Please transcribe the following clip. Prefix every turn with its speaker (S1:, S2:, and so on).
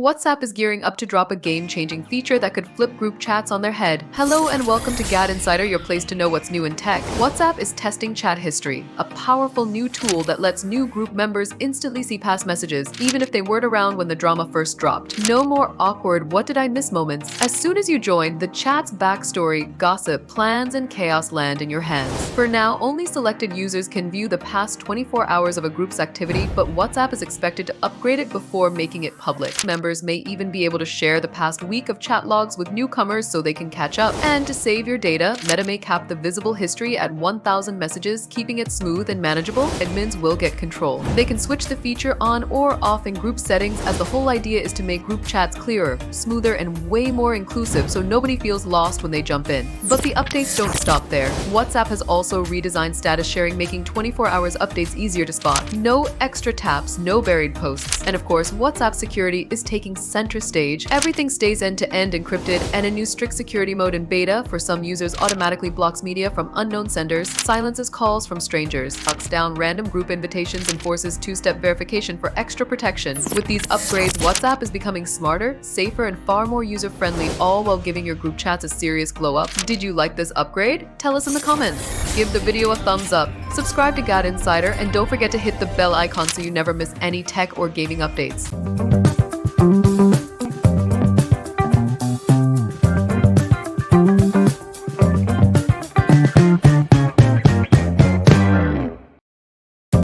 S1: WhatsApp is gearing up to drop a game-changing feature that could flip group chats on their head. Hello and welcome to GadInsider, your place to know what's new in tech. WhatsApp is testing chat history, a powerful new tool that lets new group members instantly see past messages, even if they weren't around when the drama first dropped. No more awkward "what did I miss" moments. As soon as you join, the chat's backstory, gossip, plans, and chaos land in your hands. For now, only selected users can view the past 24 hours of a group's activity, but WhatsApp is expected to upgrade it before making it public. Members may even be able to share the past week of chat logs with newcomers so they can catch up. And to save your data, Meta may cap the visible history at 1,000 messages, keeping it smooth and manageable. Admins will get control. They can switch the feature on or off in group settings, as the whole idea is to make group chats clearer, smoother, and way more inclusive so nobody feels lost when they jump in. But the updates don't stop there. WhatsApp has also redesigned status sharing, making 24 hours updates easier to spot. No extra taps, no buried posts. And of course, WhatsApp security is taking center stage. Everything stays end-to-end encrypted, and a new strict security mode in beta for some users automatically blocks media from unknown senders, silences calls from strangers, locks down random group invitations, and forces two-step verification for extra protection. With these upgrades, WhatsApp is becoming smarter, safer, and far more user-friendly, all while giving your group chats a serious glow-up. Did you like this upgrade? Tell us in the comments. Give the video a thumbs up, subscribe to GadInsider, and don't forget to hit the bell icon so you never miss any tech or gaming updates.